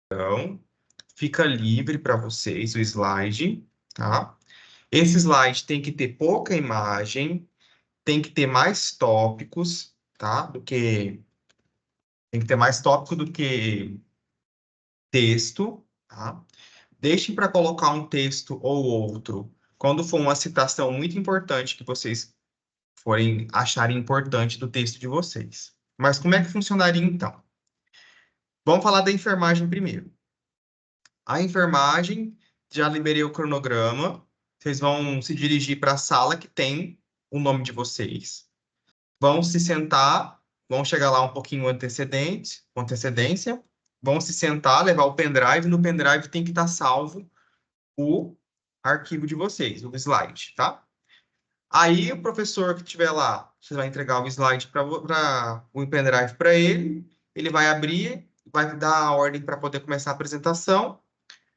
Então, fica livre para vocês o slide, tá? Esse slide tem que ter pouca imagem, tem que ter mais tópicos, tá? Tem que ter mais tópico do que texto, tá? Deixem para colocar um texto ou outro quando for uma citação muito importante que vocês forem acharem importante do texto de vocês. Mas como é que funcionaria então? Vamos falar da enfermagem primeiro. A enfermagem, já liberei o cronograma. Vocês vão se dirigir para a sala que tem o nome de vocês. Vão se sentar, vão chegar lá um pouquinho com antecedência, vão se sentar, levar o pendrive. No pendrive tem que estar salvo o arquivo de vocês, o slide, tá? Aí o professor que estiver lá, você vai entregar o slide para o pendrive para ele vai abrir, vai dar a ordem para poder começar a apresentação.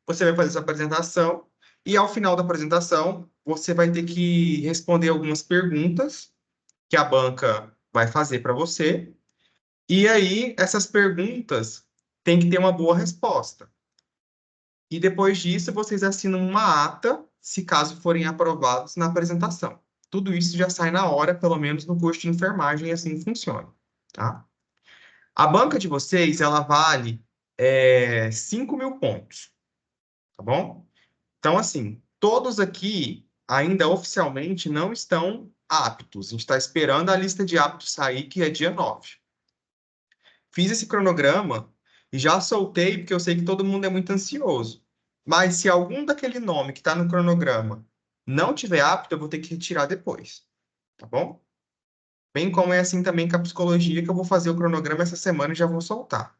Você vai fazer essa apresentação e ao final da apresentação você vai ter que responder algumas perguntas que a banca vai fazer para você. E aí essas perguntas têm que ter uma boa resposta. E depois disso vocês assinam uma ata, se caso forem aprovados na apresentação. Tudo isso já sai na hora, pelo menos no curso de enfermagem, e assim funciona, tá? A banca de vocês, ela vale 5 mil pontos, tá bom? Então, assim, todos aqui ainda oficialmente não estão aptos. A gente está esperando a lista de aptos sair, que é dia 9. Fiz esse cronograma e já soltei, porque eu sei que todo mundo é muito ansioso. Mas se algum daquele nome que está no cronograma não tiver apto, eu vou ter que retirar depois, tá bom? Bem como é assim também com a psicologia, que eu vou fazer o cronograma essa semana e já vou soltar.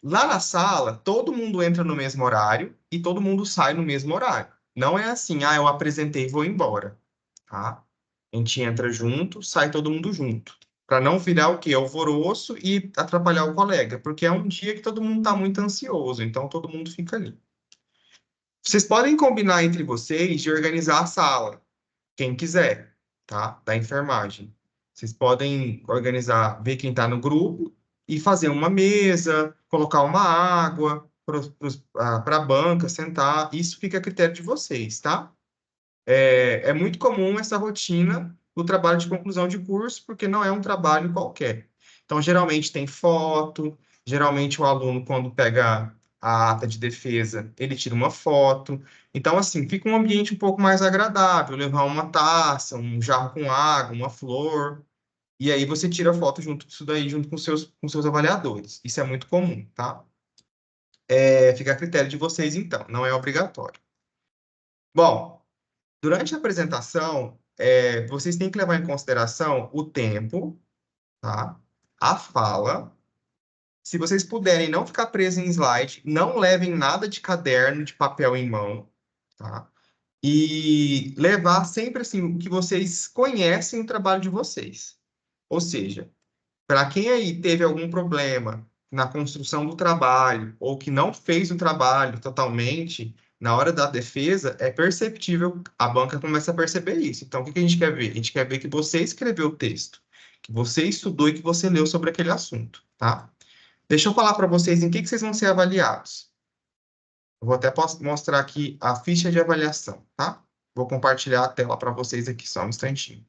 Lá na sala, todo mundo entra no mesmo horário e todo mundo sai no mesmo horário. Não é assim, eu apresentei e vou embora, tá? A gente entra junto, sai todo mundo junto. Para não virar o quê? Alvoroço e atrapalhar o colega, porque é um dia que todo mundo está muito ansioso, então todo mundo fica ali. Vocês podem combinar entre vocês de organizar a sala, quem quiser, tá? Da enfermagem. Vocês podem organizar, ver quem está no grupo e fazer uma mesa, colocar uma água para a banca, sentar. Isso fica a critério de vocês, tá? É muito comum essa rotina do trabalho de conclusão de curso, porque não é um trabalho qualquer. Então, geralmente tem foto, geralmente o aluno, quando pega a ata de defesa, ele tira uma foto. Então, assim, fica um ambiente um pouco mais agradável, levar uma taça, um jarro com água, uma flor, e aí você tira foto junto disso daí, junto com seus avaliadores. Isso é muito comum, tá? Fica a critério de vocês, então, não é obrigatório. Bom, durante a apresentação, vocês têm que levar em consideração o tempo, tá? A fala. Se vocês puderem não ficar presos em slide, não levem nada de caderno, de papel em mão, tá? E levar sempre assim o que vocês conhecem o trabalho de vocês. Ou seja, para quem aí teve algum problema na construção do trabalho ou que não fez o trabalho totalmente, na hora da defesa, é perceptível, a banca começa a perceber isso. Então, o que que a gente quer ver? A gente quer ver que você escreveu o texto, que você estudou e que você leu sobre aquele assunto, tá? Deixa eu falar para vocês em que vocês vão ser avaliados. Eu vou até mostrar aqui a ficha de avaliação, tá? Vou compartilhar a tela para vocês aqui, só um instantinho.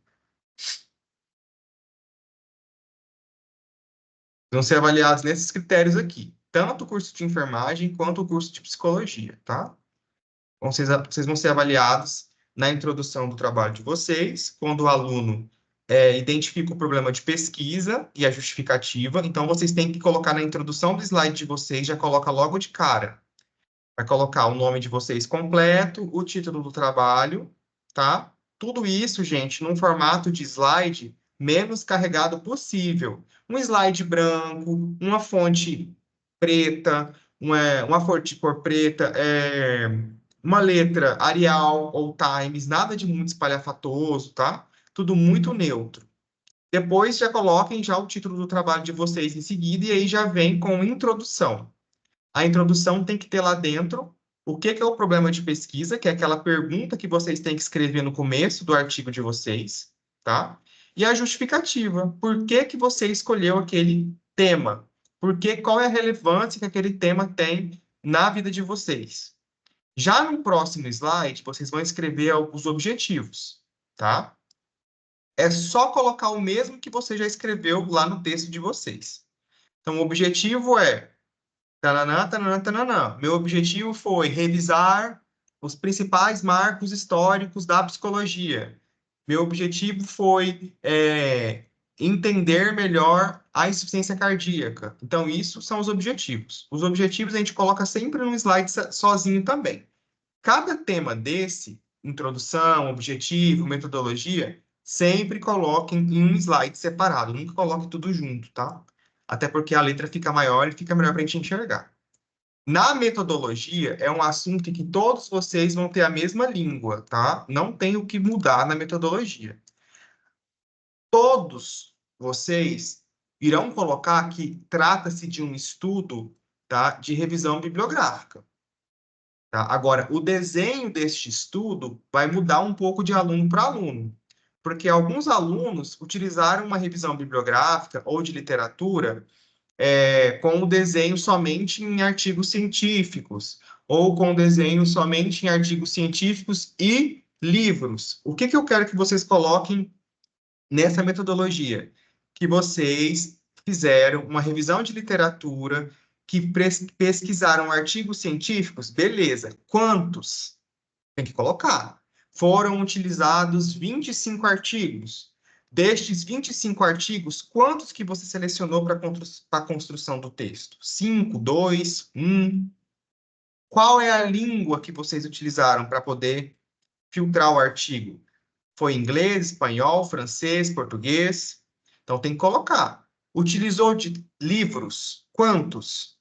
Vão ser avaliados nesses critérios aqui, tanto o curso de enfermagem quanto o curso de psicologia, tá? Vocês vão ser avaliados na introdução do trabalho de vocês, quando o aluno identifica o problema de pesquisa e a justificativa. Então, vocês têm que colocar na introdução do slide de vocês, já coloca logo de cara. Vai colocar o nome de vocês completo, o título do trabalho, tá? Tudo isso, gente, num formato de slide menos carregado possível. Um slide branco, uma fonte preta, uma fonte de cor preta, uma letra Arial ou Times, nada de muito espalhafatoso, tá? Tudo muito neutro. Depois já coloquem já o título do trabalho de vocês em seguida e aí já vem com introdução. A introdução tem que ter lá dentro o que que é o problema de pesquisa, que é aquela pergunta que vocês têm que escrever no começo do artigo de vocês, tá? E a justificativa, por que que você escolheu aquele tema? porque qual é a relevância que aquele tema tem na vida de vocês. Já no próximo slide, vocês vão escrever os objetivos, tá? É só colocar o mesmo que você já escreveu lá no texto de vocês. Então, o objetivo é tananã, tananã, tananã. Meu objetivo foi revisar os principais marcos históricos da psicologia. Meu objetivo foi entender melhor a insuficiência cardíaca. Então, isso são os objetivos. Os objetivos a gente coloca sempre num slide sozinho também. Cada tema desse, introdução, objetivo, metodologia, sempre coloque em um slide separado. Nunca coloque tudo junto, tá? Até porque a letra fica maior e fica melhor para a gente enxergar. Na metodologia, é um assunto em que todos vocês vão ter a mesma língua, tá? Não tem o que mudar na metodologia. Todos vocês irão colocar que trata-se de um estudo, tá, de revisão bibliográfica. Tá? Agora, o desenho deste estudo vai mudar um pouco de aluno para aluno, porque alguns alunos utilizaram uma revisão bibliográfica ou de literatura com o desenho somente em artigos científicos, ou com desenho somente em artigos científicos e livros. O que que eu quero que vocês coloquem nessa metodologia? Que vocês fizeram uma revisão de literatura, que pesquisaram artigos científicos, beleza. Quantos? Tem que colocar. Foram utilizados 25 artigos. Destes 25 artigos, quantos que você selecionou para a construção do texto? 5, 2, 1? Qual é a língua que vocês utilizaram para poder filtrar o artigo? Foi inglês, espanhol, francês, português? Então tem que colocar. Utilizou de livros? Quantos?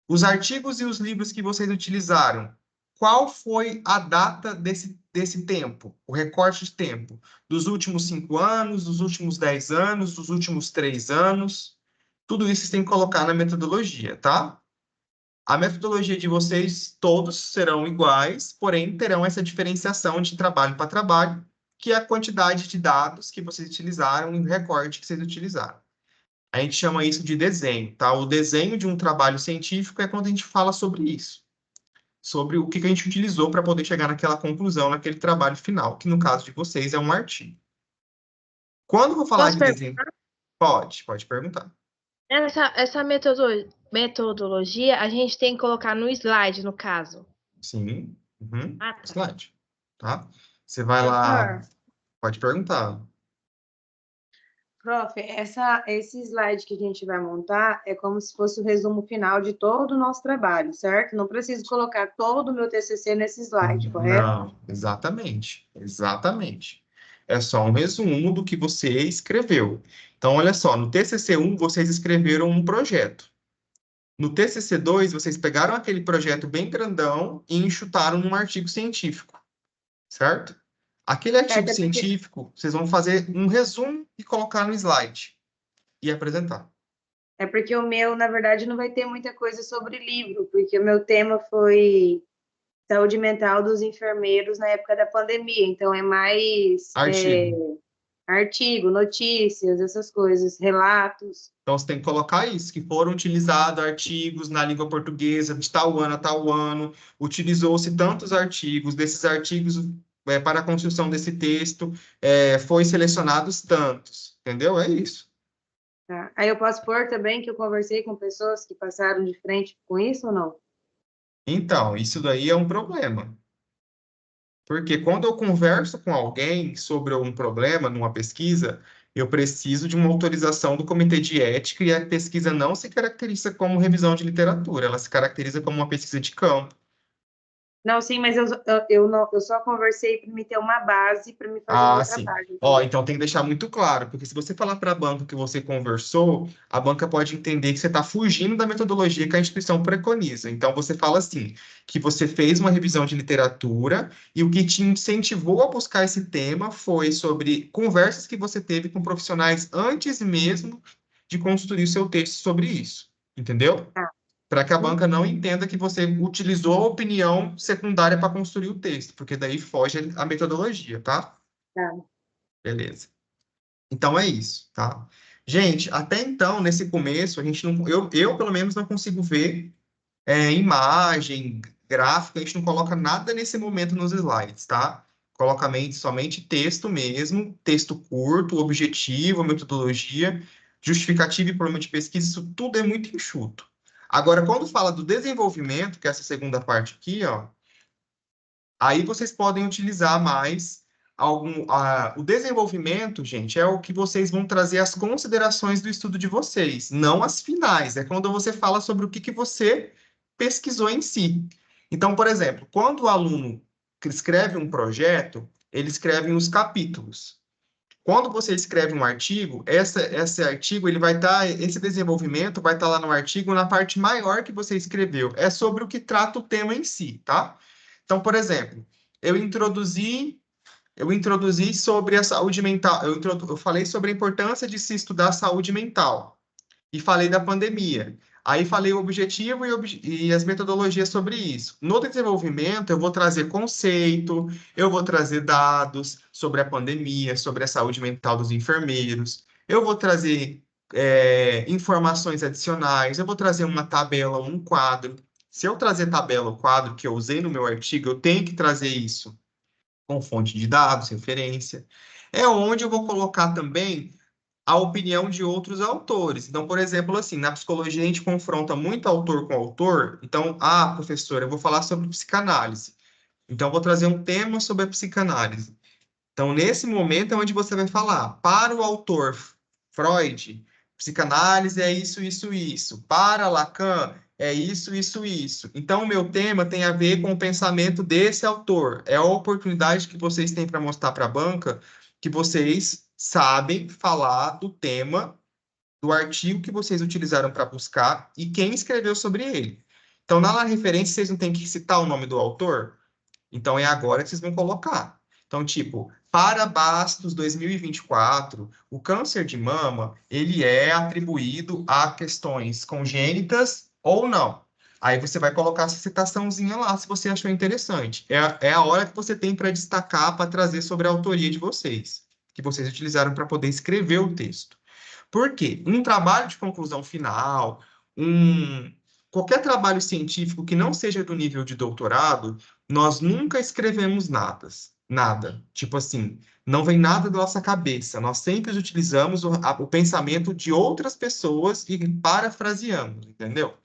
Os artigos e os livros que vocês utilizaram, qual foi a data desse tempo, o recorte de tempo? Dos últimos 5 anos, dos últimos 10 anos, dos últimos 3 anos? Tudo isso vocês têm que colocar na metodologia, tá? A metodologia de vocês todos serão iguais, porém terão essa diferenciação de trabalho para trabalho, que é a quantidade de dados que vocês utilizaram e o recorte que vocês utilizaram. A gente chama isso de desenho, tá? O desenho de um trabalho científico é quando a gente fala sobre isso, sobre o que a gente utilizou para poder chegar naquela conclusão, naquele trabalho final, que no caso de vocês é um artigo. Quando eu vou falar Posso de desenho, perguntar? pode perguntar. Essa metodologia a gente tem que colocar no slide, no caso. Sim, uhum. Ah, tá. Slide, tá? Você vai lá, Professor, pode perguntar. prof, esse slide que a gente vai montar é como se fosse o resumo final de todo o nosso trabalho, certo? Não preciso colocar todo o meu TCC nesse slide, correto? Não, exatamente, exatamente. É só um resumo do que você escreveu. Então, olha só, no TCC1 vocês escreveram um projeto. No TCC2 vocês pegaram aquele projeto bem grandão e enxutaram num artigo científico, certo? Aquele artigo Certo, científico, vocês vão fazer um resumo e colocar no slide e apresentar. é porque o meu, na verdade, não vai ter muita coisa sobre livro, porque o meu tema foi saúde mental dos enfermeiros na época da pandemia, então é mais Artigo. artigo, notícias, essas coisas, relatos. Então, você tem que colocar isso, que foram utilizados artigos na língua portuguesa de tal ano a tal ano, utilizou-se tantos artigos, desses artigos, para a construção desse texto, foi selecionados tantos, entendeu? É isso. Tá? Aí eu posso pôr também que eu conversei com pessoas que passaram de frente com isso ou não? Então, isso daí é um problema. Porque quando eu converso com alguém sobre um problema numa pesquisa, eu preciso de uma autorização do comitê de ética e a pesquisa não se caracteriza como revisão de literatura, ela se caracteriza como uma pesquisa de campo. Não, sim, mas eu só conversei para me ter uma base para me fazer o Ah, meu sim. trabalho, Ó, entendeu? então tem que deixar muito claro, porque se você falar para a banca que você conversou, a banca pode entender que você está fugindo da metodologia que a instituição preconiza. Então você fala assim, que você fez uma revisão de literatura e o que te incentivou a buscar esse tema foi sobre conversas que você teve com profissionais antes mesmo de construir o seu texto sobre isso. Entendeu? Tá. Para que a banca não entenda que você utilizou a opinião secundária para construir o texto, porque daí foge a metodologia, tá? Tá. Beleza. Então é isso, tá? Gente, até então, nesse começo, a gente não, eu pelo menos não consigo ver imagem, gráfico, a gente não coloca nada nesse momento nos slides, tá? Coloca somente texto mesmo, texto curto, objetivo, metodologia, justificativa e problema de pesquisa, isso tudo é muito enxuto. Agora, quando fala do desenvolvimento, que é essa segunda parte aqui, ó, aí vocês podem utilizar mais o desenvolvimento, gente, é o que vocês vão trazer as considerações do estudo de vocês, não as finais. É quando você fala sobre o que que você pesquisou em si. Então, por exemplo, quando o aluno escreve um projeto, ele escreve os capítulos. Quando você escreve um artigo, esse artigo ele vai estar, esse desenvolvimento vai estar lá no artigo na parte maior que você escreveu. É sobre o que trata o tema em si, tá? Então, por exemplo, eu introduzi eu introduzi sobre a saúde mental, eu falei sobre a importância de se estudar saúde mental e falei da pandemia. Aí falei o objetivo e as metodologias sobre isso. No desenvolvimento, eu vou trazer conceito, eu vou trazer dados sobre a pandemia, sobre a saúde mental dos enfermeiros, eu vou trazer informações adicionais, eu vou trazer uma tabela, um quadro. Se eu trazer tabela ou quadro que eu usei no meu artigo, eu tenho que trazer isso com fonte de dados, referência. É onde eu vou colocar também a opinião de outros autores. Então, por exemplo, assim, na psicologia a gente confronta muito autor com autor. Então, professora, eu vou falar sobre psicanálise. Então, eu vou trazer um tema sobre a psicanálise. Então, nesse momento é onde você vai falar, para o autor Freud, psicanálise é isso, isso, isso. Para Lacan, é isso, isso, isso. Então, o meu tema tem a ver com o pensamento desse autor. É a oportunidade que vocês têm para mostrar para a banca que vocês sabem falar do tema, do artigo que vocês utilizaram para buscar e quem escreveu sobre ele. Então, na referência, vocês não têm que citar o nome do autor? Então é agora que vocês vão colocar. Então, tipo, para Bastos 2024, o câncer de mama, ele é atribuído a questões congênitas ou não. Aí você vai colocar essa citaçãozinha lá, se você achou interessante. É a hora que você tem para destacar, para trazer sobre a autoria de vocês, que vocês utilizaram para poder escrever o texto. Por quê? Um trabalho de conclusão final, um, qualquer trabalho científico que não seja do nível de doutorado, nós nunca escrevemos nada. Tipo assim, não vem nada da nossa cabeça. Nós sempre utilizamos o pensamento de outras pessoas e parafraseamos, entendeu?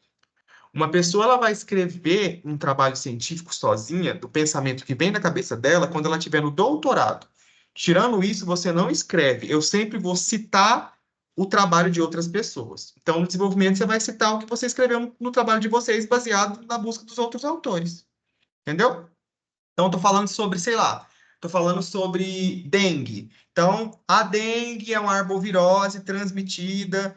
Uma pessoa ela vai escrever um trabalho científico sozinha, do pensamento que vem da cabeça dela, quando ela estiver no doutorado. Tirando isso, você não escreve. Eu sempre vou citar o trabalho de outras pessoas. Então, no desenvolvimento, você vai citar o que você escreveu no trabalho de vocês, baseado na busca dos outros autores. Entendeu? Então, estou falando sobre, sei lá, estou falando sobre dengue. Então, a dengue é uma arbovirose transmitida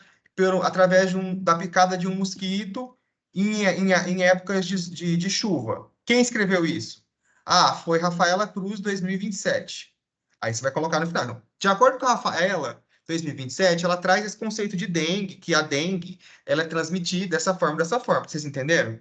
através da picada de um mosquito em épocas de chuva. Quem escreveu isso? Foi Rafaela Cruz, 2027. Aí você vai colocar no final. Não. De acordo com a Rafaela, 2027, ela traz esse conceito de dengue, que a dengue ela é transmitida dessa forma, dessa forma. Vocês entenderam?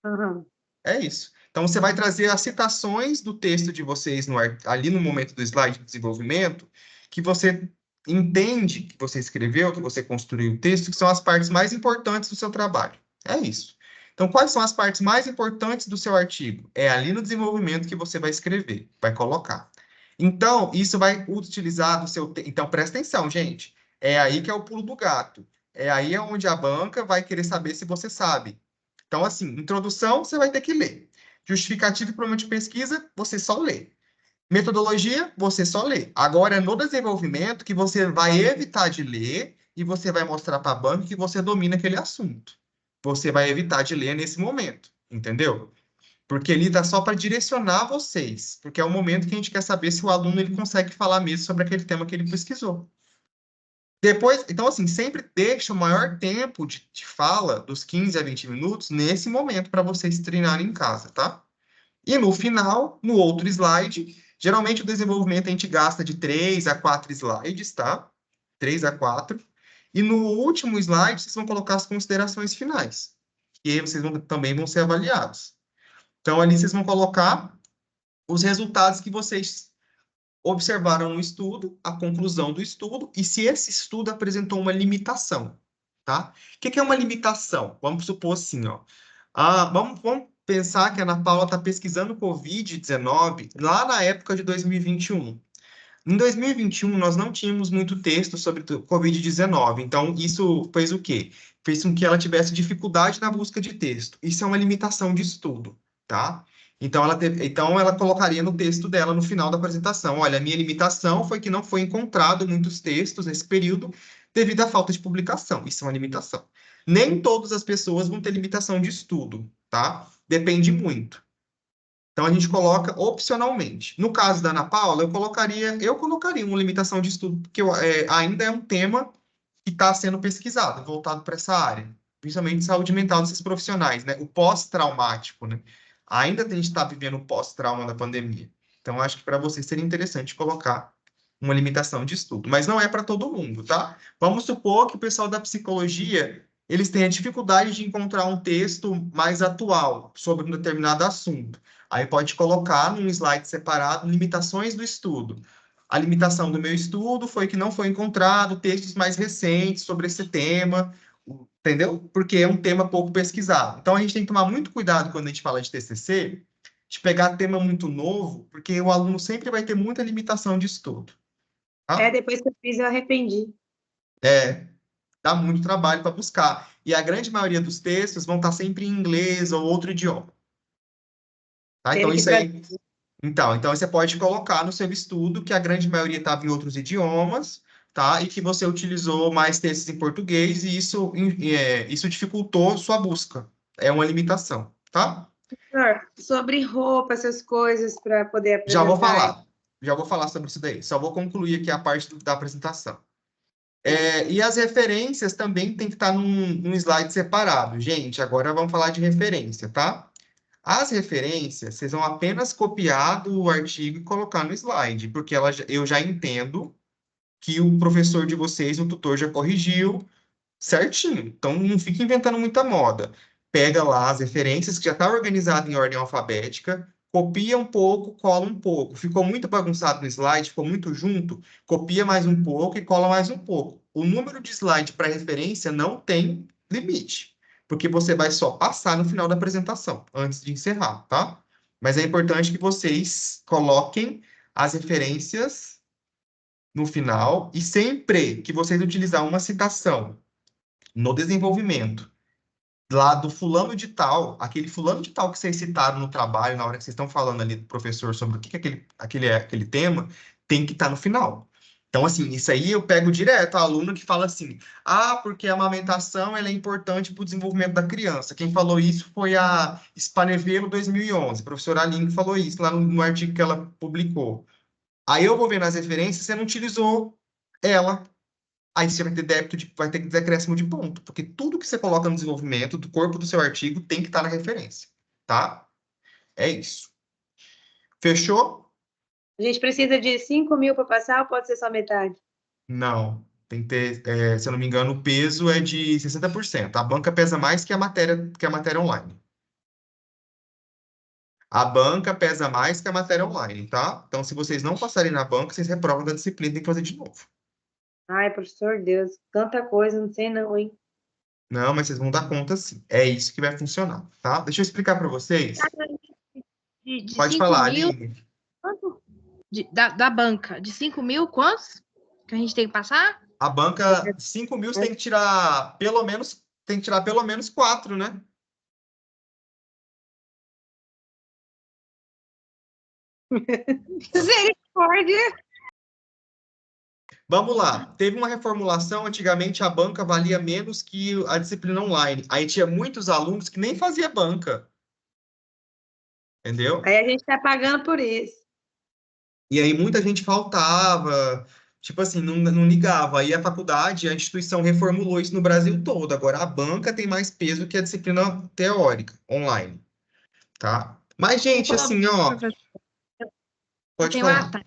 Uhum. É isso. Então, você vai trazer as citações do texto de vocês ali no momento do slide de desenvolvimento, que você entende que você escreveu, que você construiu o texto, que são as partes mais importantes do seu trabalho. É isso. Então, quais são as partes mais importantes do seu artigo? É ali no desenvolvimento que você vai escrever, vai colocar. Então, isso vai utilizar do seu. Então, presta atenção, gente. É aí que é o pulo do gato. É aí onde a banca vai querer saber se você sabe. Então, assim, introdução, você vai ter que ler. Justificativa e problema de pesquisa, você só lê. Metodologia, você só lê. Agora, é no desenvolvimento que você vai evitar de ler e você vai mostrar para a banca que você domina aquele assunto. Você vai evitar de ler nesse momento, entendeu? Porque ele está só para direcionar vocês, porque é o momento que a gente quer saber se o aluno ele consegue falar mesmo sobre aquele tema que ele pesquisou. Depois, então, assim, sempre deixa o maior tempo de fala, dos 15 a 20 minutos, nesse momento para vocês treinarem em casa, tá? E no final, no outro slide, geralmente o desenvolvimento a gente gasta de 3 a 4 slides, tá? 3 a 4. E no último slide, vocês vão colocar as considerações finais, que aí vocês também vão ser avaliados. Então, ali vocês vão colocar os resultados que vocês observaram o estudo, a conclusão do estudo, e se esse estudo apresentou uma limitação, tá? O que é uma limitação? Vamos supor assim, ó. Vamos pensar que a Ana Paula está pesquisando Covid-19 lá na época de 2021. Em 2021, nós não tínhamos muito texto sobre Covid-19, então isso fez o quê? Fez com que ela tivesse dificuldade na busca de texto. Isso é uma limitação de estudo, tá? Então ela colocaria no texto dela no final da apresentação: olha, a minha limitação foi que não foi encontrado muitos textos nesse período devido à falta de publicação. Isso é uma limitação. Nem todas as pessoas vão ter limitação de estudo, tá? Depende muito. Então a gente coloca opcionalmente. No caso da Ana Paula, eu colocaria uma limitação de estudo, porque ainda é um tema que está sendo pesquisado, voltado para essa área, principalmente saúde mental desses profissionais, né? O pós-traumático, né? Ainda a gente está vivendo o pós-trauma da pandemia. Então, acho que para vocês seria interessante colocar uma limitação de estudo, mas não é para todo mundo, tá? Vamos supor que o pessoal da psicologia eles têm a dificuldade de encontrar um texto mais atual sobre um determinado assunto. Aí pode colocar num slide separado limitações do estudo. A limitação do meu estudo foi que não foi encontrado textos mais recentes sobre esse tema, entendeu? Porque é um tema pouco pesquisado. Então a gente tem que tomar muito cuidado quando a gente fala de TCC, de pegar tema muito novo, porque o aluno sempre vai ter muita limitação de estudo. Tá? Depois que eu fiz, eu arrependi. Dá muito trabalho para buscar. E a grande maioria dos textos vão estar sempre em inglês ou outro idioma. Tá? Então, Teve que isso trazer. aí. Então, você pode colocar no seu estudo que a grande maioria estava em outros idiomas, tá? E que você utilizou mais textos em português e isso dificultou sua busca. É uma limitação, tá? Sobre roupa, essas coisas, para poder Já vou apresentar. falar. Já vou falar sobre isso daí. Só vou concluir aqui a parte da apresentação. E as referências também tem que estar num slide separado. Gente, agora vamos falar de referência, tá? As referências, vocês vão apenas copiar do artigo e colocar no slide, porque eu já entendo que o professor de vocês, o tutor, já corrigiu certinho. Então, não fica inventando muita moda. Pega lá as referências, que já está organizado em ordem alfabética, copia um pouco, cola um pouco. Ficou muito bagunçado no slide, ficou muito junto, copia mais um pouco e cola mais um pouco. O número de slide para referência não tem limite, porque você vai só passar no final da apresentação, antes de encerrar, tá? Mas é importante que vocês coloquem as referências no final e sempre que vocês utilizar uma citação no desenvolvimento lá do fulano de tal, aquele fulano de tal que vocês citaram no trabalho, na hora que vocês estão falando ali do professor sobre o que é aquele tema, tem que estar no final. Então, assim, isso aí eu pego direto a aluno que fala assim, porque a amamentação ela é importante para o desenvolvimento da criança. Quem falou isso foi a Spanevelo 2011, a professora Aline que falou isso lá no artigo que ela publicou. Aí eu vou ver nas referências, você não utilizou ela. Aí você vai ter vai ter decréscimo de ponto, porque tudo que você coloca no desenvolvimento do corpo do seu artigo tem que estar na referência, tá? É isso. Fechou? A gente precisa de 5.000 para passar ou pode ser só metade? Não. Tem que ter, se eu não me engano, o peso é de 60%. A banca pesa mais que a matéria online. A banca pesa mais que a matéria online, tá? Então, se vocês não passarem na banca, vocês reprovam da disciplina e tem que fazer de novo. Ai, professor Deus, tanta coisa, não sei não, hein? Não, mas vocês vão dar conta sim. É isso que vai funcionar, tá? Deixa eu explicar para vocês. De Pode 5 falar, mil, Aline. quanto? Da banca, de 5 mil, quantos que a gente tem que passar? A banca, 5.000, você tem que tirar pelo menos 4, né? Misericórdia! Vamos lá. Teve uma reformulação, antigamente a banca valia menos que a disciplina online. Aí tinha muitos alunos que nem fazia banca, entendeu? Aí a gente tá pagando por isso. E aí muita gente faltava, tipo assim, não ligava. Aí a faculdade, a instituição reformulou isso no Brasil todo. Agora a banca tem mais peso que a disciplina teórica online, tá? Mas, gente, assim, ó, Professor, eu pode tenho falar. ataque.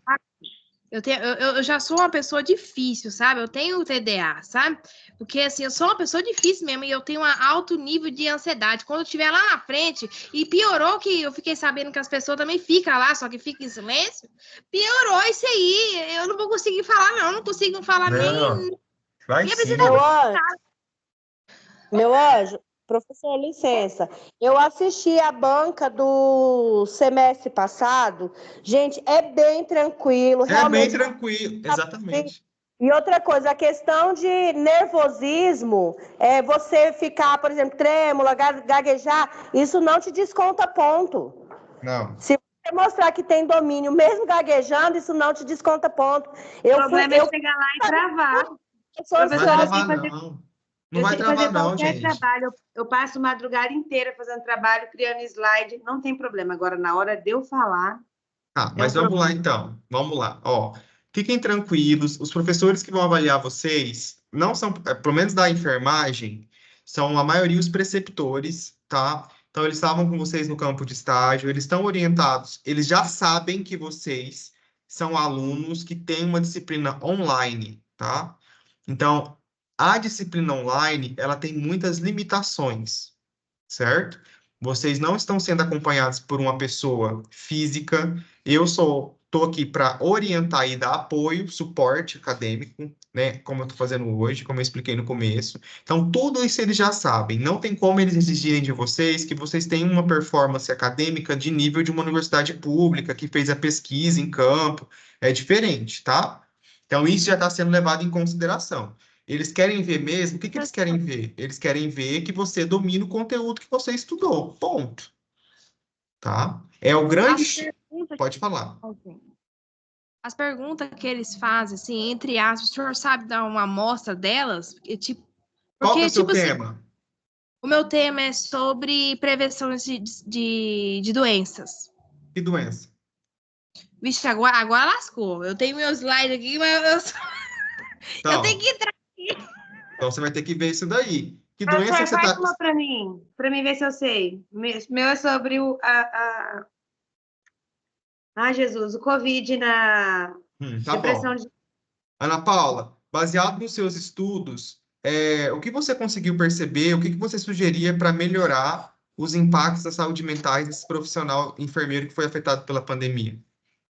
Eu já sou uma pessoa difícil, sabe? Eu tenho TDA, sabe? Porque, assim, eu sou uma pessoa difícil mesmo e eu tenho um alto nível de ansiedade. Quando eu estiver lá na frente, e piorou que eu fiquei sabendo que as pessoas também ficam lá, só que ficam em silêncio, piorou isso aí. Eu não vou conseguir falar, não consigo falar Não, vai nem sim. apresentar. Meu anjo, professor, licença. Eu assisti a banca do semestre passado. Gente, é bem tranquilo, É bem realmente. tranquilo, exatamente. E outra coisa, a questão de nervosismo, você ficar, por exemplo, trêmula, gaguejar, isso não te desconta ponto. Não. Se você mostrar que tem domínio, mesmo gaguejando, isso não te desconta ponto. O problema é chegar lá e travar. Não vai Professora, travar, não. Não eu vai sei travar, fazer não, qualquer gente. trabalho. Eu passo madrugada inteira fazendo trabalho, criando slide, não tem problema. Agora, na hora de eu falar, Tá, é mas um vamos lá problema. então. Vamos lá. Ó, fiquem tranquilos. Os professores que vão avaliar vocês não são, pelo menos da enfermagem, são a maioria os preceptores, tá? Então eles estavam com vocês no campo de estágio, eles estão orientados, eles já sabem que vocês são alunos que têm uma disciplina online, tá? Então, a disciplina online, ela tem muitas limitações, certo? Vocês não estão sendo acompanhados por uma pessoa física. Eu estou aqui para orientar e dar apoio, suporte acadêmico, né? Como eu estou fazendo hoje, como eu expliquei no começo. Então, tudo isso eles já sabem. Não tem como eles exigirem de vocês que vocês tenham uma performance acadêmica de nível de uma universidade pública que fez a pesquisa em campo. É diferente, tá? Então, isso já está sendo levado em consideração. Eles querem ver mesmo, o que que eles querem ver? Eles querem ver que você domina o conteúdo que você estudou, ponto. Tá? É o grande... Pode falar. As perguntas que eles fazem, assim, entre aspas, o senhor sabe dar uma amostra delas? Qual que é o seu tipo assim, tema? o meu tema é sobre prevenção de doenças. Que doença? Vixe, agora lascou. Eu tenho meu slide aqui, mas eu tenho Então, que entrar. então você vai ter que ver isso daí. Que doença Professor, que você faz está... uma para mim ver se eu sei. Meu é sobre Jesus, o Covid na Tá depressão bom. de... Ana Paula, baseado nos seus estudos, o que você conseguiu perceber, o que que você sugeria para melhorar os impactos da saúde mental desse profissional enfermeiro que foi afetado pela pandemia?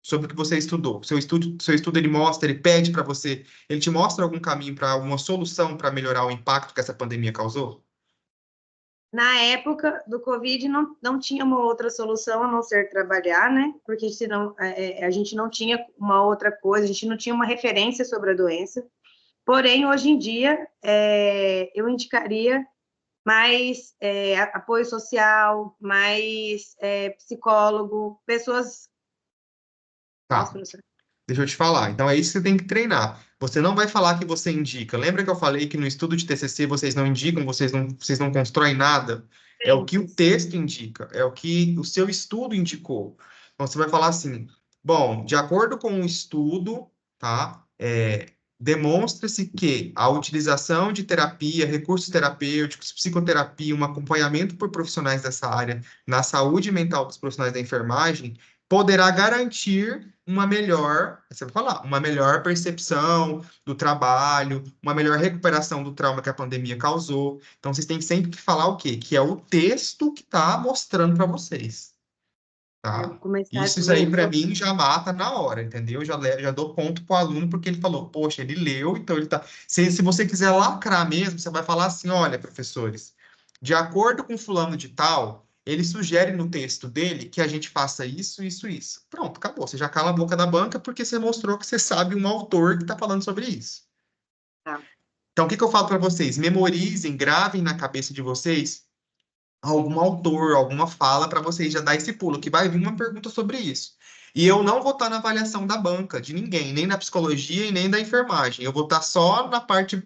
Sobre o que você estudou. Seu estudo ele mostra, ele pede para você, ele te mostra algum caminho para alguma solução para melhorar o impacto que essa pandemia causou? Na época do Covid, não tinha uma outra solução a não ser trabalhar, né? Porque senão a gente não tinha uma outra coisa, a gente não tinha uma referência sobre a doença. Porém, hoje em dia, eu indicaria mais apoio social, mais psicólogo, pessoas... Nossa, Tá, professor. deixa eu te falar. Então é isso que você tem que treinar. Você não vai falar que você indica. Lembra que eu falei que no estudo de TCC vocês não indicam, vocês não constroem nada? É o que o texto indica, é o que o seu estudo indicou. Então você vai falar assim: bom, de acordo com o estudo, tá? Demonstra-se que a utilização de terapia, recursos terapêuticos, psicoterapia, um acompanhamento por profissionais dessa área na saúde mental dos profissionais da enfermagem poderá garantir uma melhor, você vai falar, uma melhor percepção do trabalho, uma melhor recuperação do trauma que a pandemia causou. Então, vocês têm sempre que falar o quê? Que é o texto que está mostrando para vocês, Eu tá? vou começar, Isso aí, para mim, já mata na hora, entendeu? Já dou ponto para o aluno, porque ele falou, poxa, ele leu, então ele tá... Se você quiser lacrar mesmo, você vai falar assim, olha, professores, de acordo com fulano de tal, ele sugere no texto dele que a gente faça isso, isso, isso. Pronto, acabou. Você já cala a boca da banca porque você mostrou que você sabe um autor que está falando sobre isso. Tá. Então, o que que eu falo para vocês? Memorizem, gravem na cabeça de vocês algum autor, alguma fala para vocês já dar esse pulo, que vai vir uma pergunta sobre isso. E eu não vou estar na avaliação da banca de ninguém, nem na psicologia e nem da enfermagem. Eu vou estar só na parte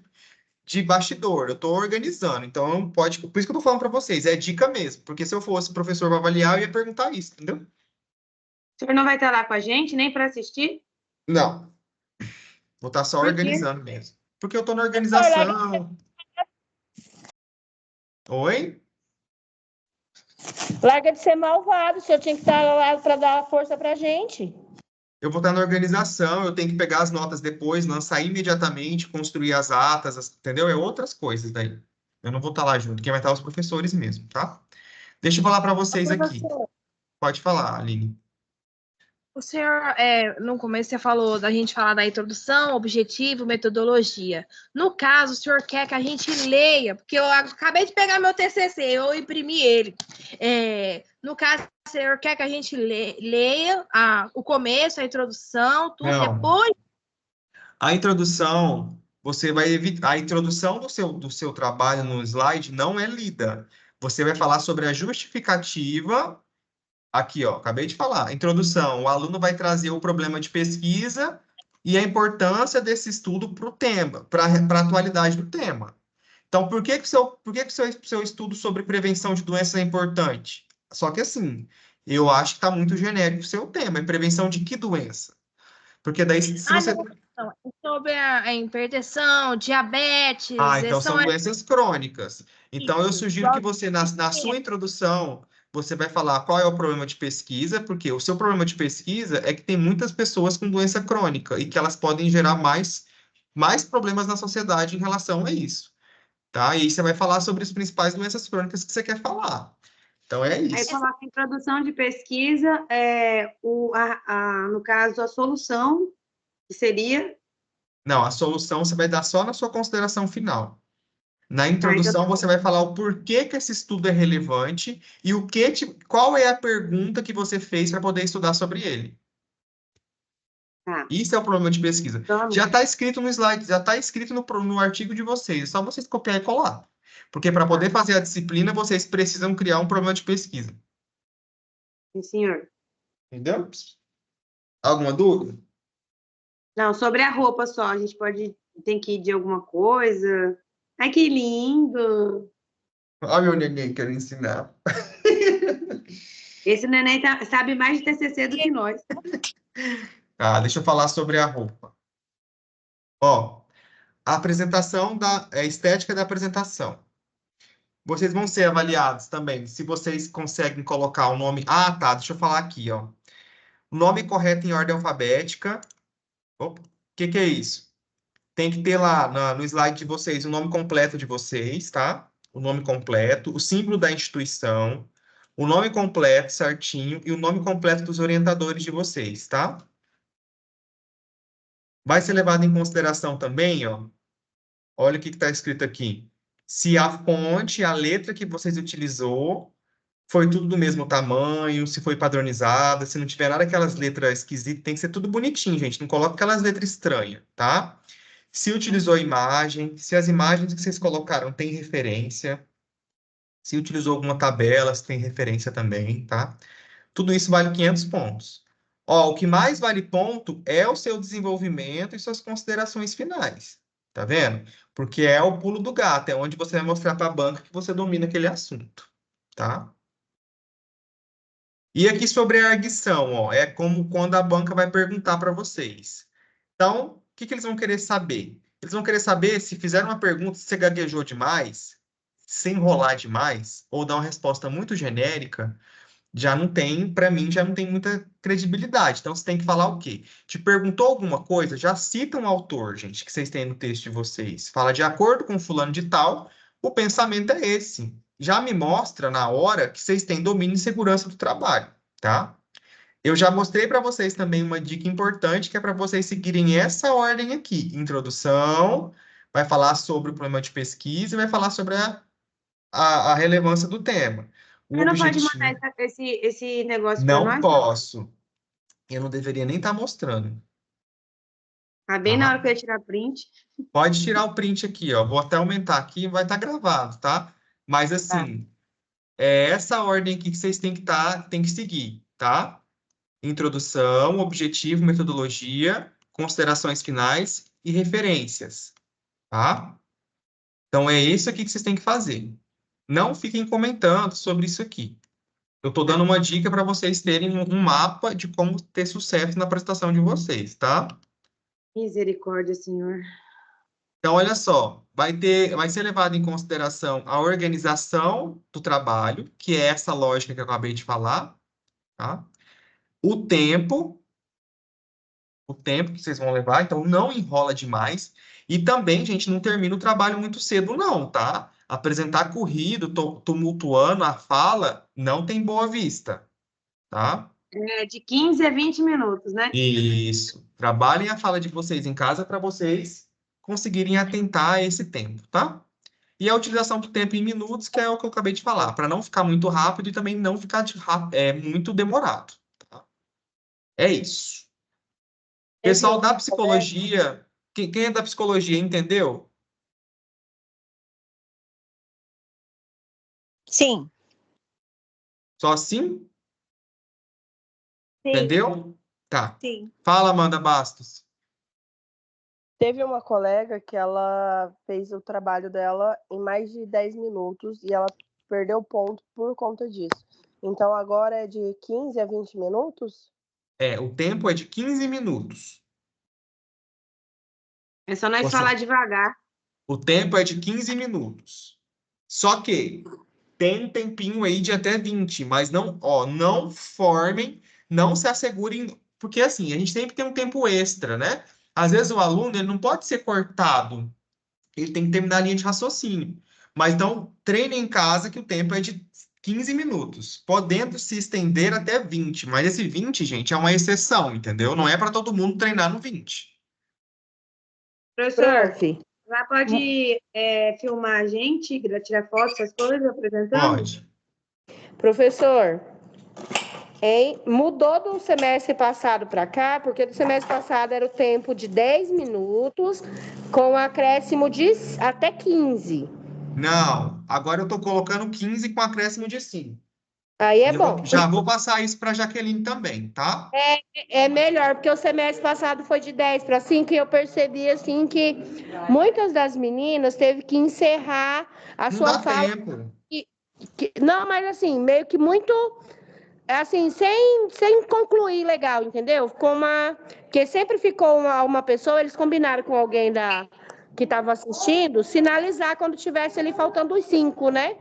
de bastidor, eu estou organizando. Então, pode. Por isso que eu estou falando para vocês, é dica mesmo. Porque se eu fosse professor para avaliar, eu ia perguntar isso, entendeu? O senhor não vai estar lá com a gente, nem para assistir? Não. Vou estar só Por quê? organizando mesmo. Porque eu estou na organização. Oi? Larga de ser malvado, o senhor tinha que estar lá para dar força para a gente. eu vou estar na organização, eu tenho que pegar as notas depois, lançar imediatamente, construir as atas, entendeu? É outras coisas daí. Eu não vou estar lá junto, quem vai estar é os professores mesmo, tá? Deixa eu falar para vocês aqui. Professor, Pode falar, Aline. o senhor, no começo, você falou da gente falar da introdução, objetivo, metodologia. No caso, o senhor quer que a gente leia, porque eu acabei de pegar meu TCC, eu imprimi ele. No caso, o senhor quer que a gente leia o começo, a introdução, tudo, Não. depois... A introdução, você vai evitar. A introdução do seu trabalho no slide não é lida. Você vai falar sobre a justificativa. Aqui, ó, acabei de falar. Introdução. O aluno vai trazer o problema de pesquisa e a importância desse estudo para o tema, para a atualidade do tema. Então, por que que o seu estudo sobre prevenção de doenças é importante? Só que assim, eu acho que está muito genérico o seu tema. É prevenção de que doença? Porque daí, se você. Não, é sobre a hipertensão, diabetes, Então são doenças crônicas. Então, eu sugiro que você, na sua introdução, você vai falar qual é o problema de pesquisa, porque o seu problema de pesquisa é que tem muitas pessoas com doença crônica e que elas podem gerar mais problemas na sociedade em relação a isso, tá? E aí você vai falar sobre as principais doenças crônicas que você quer falar. Então, é Aí isso. coloca em produção de pesquisa, no caso, a solução, que seria... Não, a solução você vai dar só na sua consideração final. Na então introdução, você vai falar o porquê que esse estudo é relevante e qual é a pergunta que você fez para poder estudar sobre ele. Tá. Isso é o problema de pesquisa. Então, Já está escrito no slide, já está escrito no artigo de vocês. É só vocês copiar e colar. Porque para poder fazer a disciplina, vocês precisam criar um problema de pesquisa. sim, senhor. Entendeu? Alguma dúvida? Não, sobre a roupa só, a gente tem que ir de alguma coisa. Ai, que lindo! Olha meu neném querendo ensinar. Esse neném sabe mais de TCC do que nós. Deixa eu falar sobre a roupa. Ó, a apresentação a estética da apresentação. Vocês vão ser avaliados também, se vocês conseguem colocar o nome. Tá, deixa eu falar aqui, ó. O nome correto em ordem alfabética. Opa, o que é isso? Tem que ter lá no slide de vocês o nome completo de vocês, tá? O nome completo, o símbolo da instituição, o nome completo certinho e o nome completo dos orientadores de vocês, tá? Vai ser levado em consideração também, ó. Olha o que está escrito aqui. Se a fonte, a letra que vocês utilizou, foi tudo do mesmo tamanho, se foi padronizada, se não tiver nada aquelas letras esquisitas, tem que ser tudo bonitinho, gente. Não coloca aquelas letras estranhas, tá? Se utilizou imagem, se as imagens que vocês colocaram têm referência, se utilizou alguma tabela, se tem referência também, tá? Tudo isso vale 500 pontos. Ó, o que mais vale ponto é o seu desenvolvimento e suas considerações finais. Tá vendo? Porque é o pulo do gato, é onde você vai mostrar para a banca que você domina aquele assunto, tá? E aqui sobre a arguição, ó, é como quando a banca vai perguntar para vocês. Então, o que eles vão querer saber? Eles vão querer saber se fizeram uma pergunta, se você gaguejou demais, se enrolar demais, ou dar uma resposta muito genérica, já não tem, para mim, já não tem muita credibilidade. Então, você tem que falar o quê? Te perguntou alguma coisa? Já cita um autor, gente, que vocês têm no texto de vocês. Fala, de acordo com fulano de tal, o pensamento é esse. Já me mostra na hora que vocês têm domínio e segurança do trabalho, tá? Eu já mostrei para vocês também uma dica importante, que é para vocês seguirem essa ordem aqui. Introdução, vai falar sobre o problema de pesquisa e vai falar sobre a relevância do tema. O Você não pode objetivo... mandar esse negócio para Não nós? posso. Eu não deveria nem estar mostrando. Tá bem na hora que eu ia tirar print. Pode tirar o print aqui, ó. Vou até aumentar aqui, vai estar gravado, tá? Mas assim, é essa ordem aqui que vocês têm que seguir, tá? Introdução, objetivo, metodologia, considerações finais e referências, tá? Então é isso aqui que vocês têm que fazer. Não fiquem comentando sobre isso aqui. Eu estou dando uma dica para vocês terem um mapa de como ter sucesso na apresentação de vocês, tá? Misericórdia, Senhor. Então, olha só, vai ser levado em consideração a organização do trabalho, que é essa lógica que eu acabei de falar, tá? O tempo, o tempo que vocês vão levar, então não enrola demais. E também, gente, não termina o trabalho muito cedo, não, tá? Apresentar corrido, tumultuando a fala, não tem boa vista, tá? É de 15 a 20 minutos, né? Isso. Trabalhem a fala de vocês em casa para vocês conseguirem atentar a esse tempo, tá? E a utilização do tempo em minutos, que é o que eu acabei de falar, para não ficar muito rápido e também não ficar muito demorado, tá? É isso. Pessoal da psicologia, quem é da psicologia entendeu? Sim. Só assim? Entendeu? Tá. Sim. Fala, Amanda Bastos. Teve uma colega que ela fez o trabalho dela em mais de 10 minutos e ela perdeu ponto por conta disso. Então agora é de 15 a 20 minutos? O tempo é de 15 minutos. É só nós falar devagar. O tempo é de 15 minutos. Só que tem um tempinho aí de até 20, mas não formem, não se assegurem, porque assim, a gente sempre tem um tempo extra, né? Às vezes o aluno ele não pode ser cortado, ele tem que terminar a linha de raciocínio. Mas então, treine em casa que o tempo é de 15 minutos, podendo se estender até 20, mas esse 20, gente, é uma exceção, entendeu? Não é para todo mundo treinar no 20. Professor, Prof. lá pode filmar a gente, tirar fotos, essas coisas, apresentando? Pode. Professor, mudou do semestre passado para cá, porque do semestre passado era o tempo de 10 minutos, com acréscimo de até 15. Não, agora eu estou colocando 15 com acréscimo de 5. Aí é bom. Já vou passar isso para a Jaqueline também, tá? É melhor, porque o semestre passado foi de 10 para 5 e eu percebi assim que muitas das meninas teve que encerrar a Não sua dá fala. tempo. Não, mas assim, meio que muito assim, sem concluir legal, entendeu? Porque sempre ficou uma pessoa, eles combinaram com alguém que estava assistindo, sinalizar quando tivesse ali faltando os 5, né?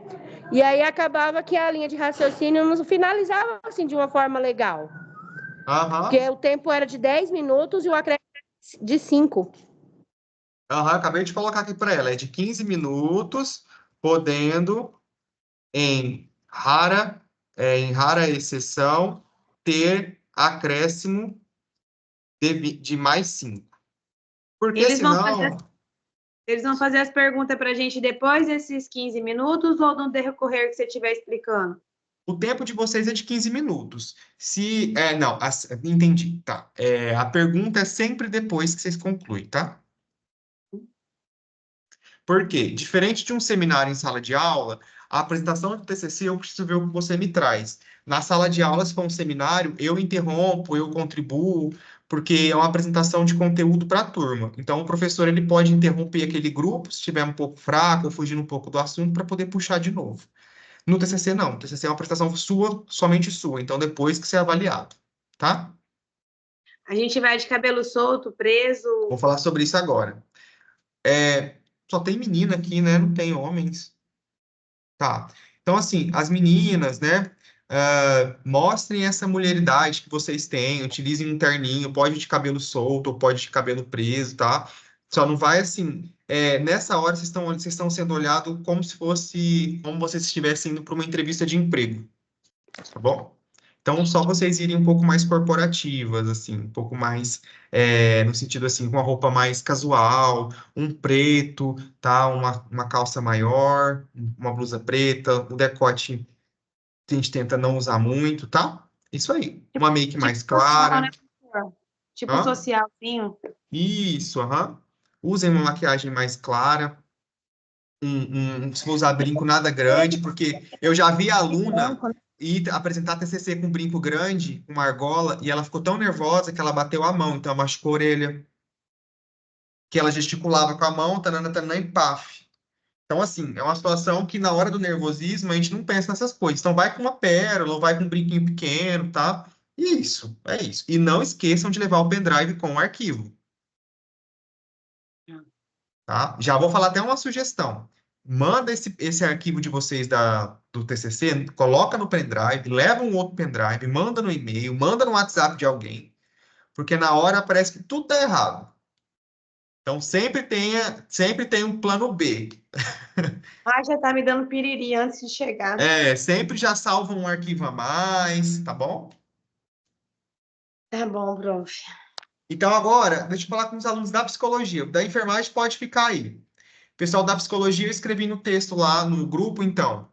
E aí acabava que a linha de raciocínio não finalizava assim de uma forma legal. Porque Aham. o tempo era de 10 minutos e o acréscimo de 5. Aham, acabei de colocar aqui para ela. É de 15 minutos, podendo, em rara exceção, ter acréscimo de mais 5. Porque Eles vão senão, fazer as perguntas para a gente depois desses 15 minutos ou no decorrer que você estiver explicando? o tempo de vocês é de 15 minutos. Não, entendi, tá. A pergunta é sempre depois que vocês concluem, tá? Por quê? Diferente de um seminário em sala de aula, a apresentação do TCC eu preciso ver o que você me traz. Na sala de aula, se for um seminário, eu interrompo, eu contribuo, porque é uma apresentação de conteúdo para a turma. Então, o professor ele pode interromper aquele grupo, se estiver um pouco fraco ou fugindo um pouco do assunto, para poder puxar de novo. No TCC, não. O TCC é uma apresentação sua, somente sua. Então, depois que ser avaliado, tá? A gente vai de cabelo solto, preso. Vou falar sobre isso agora. Só tem menina aqui, né? Não tem homens. Tá. Então, assim, as meninas, né? Mostrem essa mulheridade que vocês têm, utilizem um terninho, pode de cabelo solto ou pode de cabelo preso, tá? Só não vai assim. Nessa hora vocês estão sendo olhados como vocês estivessem indo para uma entrevista de emprego, tá bom? Então, só vocês irem um pouco mais corporativas, assim, um pouco mais, no sentido assim, com uma roupa mais casual, um preto, tá? Uma calça maior, uma blusa preta, o decote a gente tenta não usar muito, tá? Isso aí. Uma make mais Social, né, clara. professor? Tipo Hã? socialzinho. Isso, aham. Usem uma maquiagem mais clara. Se for usar brinco, nada grande, porque eu já vi a aluna ir apresentar TCC com brinco grande, com uma argola, e ela ficou tão nervosa que ela bateu a mão, então ela machucou a orelha, que ela gesticulava com a mão, tanana, tanana, e paf. Então, assim, é uma situação que na hora do nervosismo a gente não pensa nessas coisas. Então, vai com uma pérola, ou vai com um brinquinho pequeno, tá? E isso, é isso. E não esqueçam de levar o pendrive com o arquivo, tá? Já vou falar até uma sugestão. Manda esse arquivo de vocês do TCC, coloca no pendrive, leva um outro pendrive, manda no e-mail, manda no WhatsApp de alguém, porque na hora parece que tudo tá errado. Então, sempre tem um plano B. Já tá me dando piriri antes de chegar. Sempre já salva um arquivo a mais, tá bom? Tá bom, prof. Então, agora, deixa eu falar com os alunos da psicologia. Da enfermagem pode ficar aí. Pessoal da psicologia, eu escrevi no texto lá no grupo, então,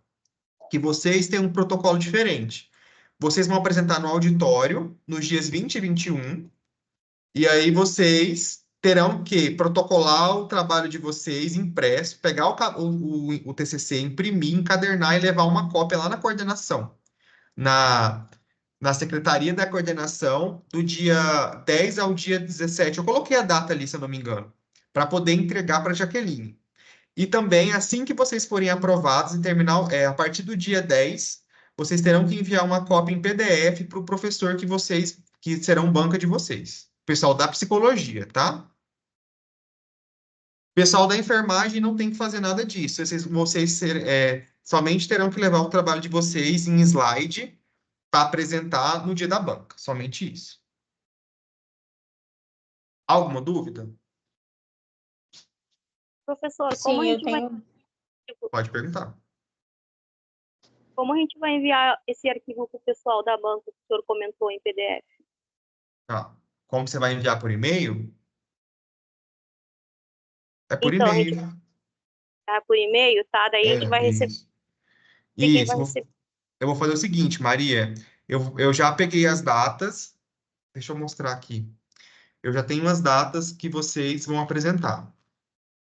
que vocês têm um protocolo diferente. Vocês vão apresentar no auditório, nos dias 20 e 21, e aí vocês terão que protocolar o trabalho de vocês impresso, pegar o TCC, imprimir, encadernar e levar uma cópia lá na coordenação, na Secretaria da Coordenação, do dia 10 ao dia 17. Eu coloquei a data ali, se eu não me engano, para poder entregar para a Jaqueline. E também, assim que vocês forem aprovados em terminal, a partir do dia 10, vocês terão que enviar uma cópia em PDF para o professor que serão banca de vocês. Pessoal da psicologia, tá? Pessoal da enfermagem não tem que fazer nada disso. Somente terão que levar o trabalho de vocês em slide para apresentar no dia da banca. Somente isso. Alguma dúvida? Professor, Sim, eu tenho. Pode perguntar. Como a gente vai enviar esse arquivo para o pessoal da banca que o senhor comentou em PDF? Tá. Como você vai enviar por e-mail? É por Então, a e-mail. gente tá por e-mail, tá? Daí a gente vai receber. Isso. Quem Isso. vai receber? Eu vou fazer o seguinte, Maria. Eu já peguei as datas. Deixa eu mostrar aqui. Eu já tenho as datas que vocês vão apresentar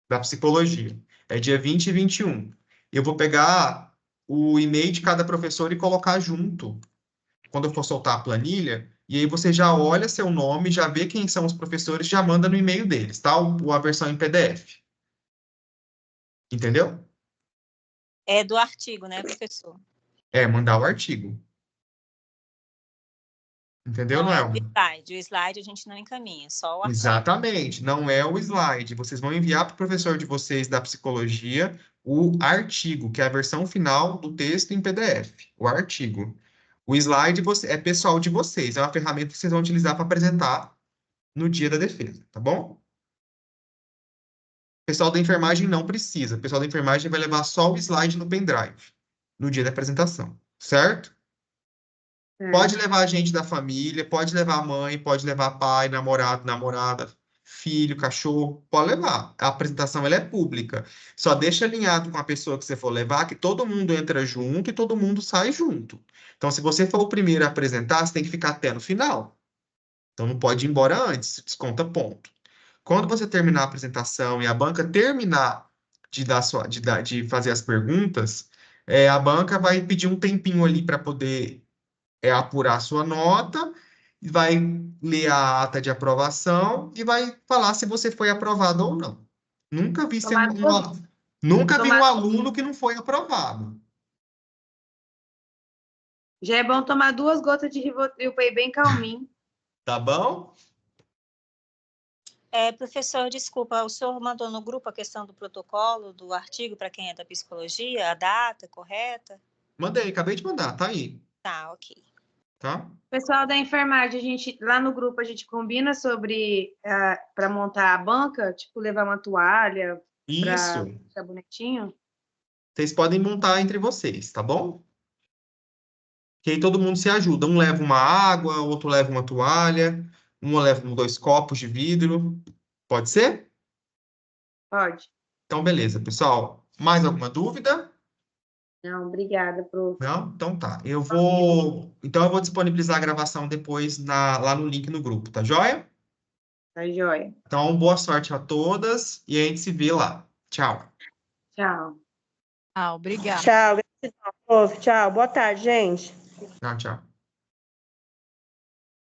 da psicologia. É dia 20 e 21. Eu vou pegar o e-mail de cada professor e colocar junto, quando eu for soltar a planilha, e aí você já olha seu nome, já vê quem são os professores, já manda no e-mail deles, tá? A versão em PDF. Entendeu? É do artigo, né, professor? Mandar o artigo. Entendeu, Não é o Noel? slide. O slide a gente não encaminha, só o artigo. Exatamente, não é o slide. Vocês vão enviar para o professor de vocês da psicologia o artigo, que é a versão final do texto em PDF, o artigo. O slide é pessoal de vocês, é uma ferramenta que vocês vão utilizar para apresentar no dia da defesa, tá bom? O pessoal da enfermagem não precisa. O pessoal da enfermagem vai levar só o slide no pendrive, no dia da apresentação, certo? Pode levar gente da família, pode levar mãe, pode levar pai, namorado, namorada, filho, cachorro, pode levar. A apresentação ela é pública. Só deixa alinhado com a pessoa que você for levar, que todo mundo entra junto e todo mundo sai junto. Então, se você for o primeiro a apresentar, você tem que ficar até no final. Então, não pode ir embora antes, desconta ponto. Quando você terminar a apresentação e a banca terminar de fazer as perguntas, a banca vai pedir um tempinho ali para poder apurar a sua nota, vai ler a ata de aprovação e vai falar se você foi aprovado ou não. Nunca vi um aluno que não foi aprovado. Já é bom tomar 2 gotas de Rivotril para ir bem calminho. Tá bom? Professor, desculpa, o senhor mandou no grupo a questão do protocolo, do artigo, para quem é da psicologia, a data correta? Mandei, acabei de mandar, tá aí. Tá, ok. Tá? Pessoal da enfermagem, lá no grupo a gente combina sobre para montar a banca, tipo levar uma toalha para Isso. ficar bonitinho. Vocês podem montar entre vocês, tá bom? Que aí todo mundo se ajuda. Um leva uma água, outro leva uma toalha, um leva 2 copos de vidro. Pode ser? Pode. Então, beleza, pessoal. Mais alguma dúvida? Não, obrigada, prof. Não? Então tá. Então eu vou disponibilizar a gravação depois lá no link no grupo, tá joia? Tá joia. Então, boa sorte a todas e a gente se vê lá. Tchau. Tchau. Ah, obrigada. Tchau, prof. Tchau. Boa tarde, gente. Tchau, tchau.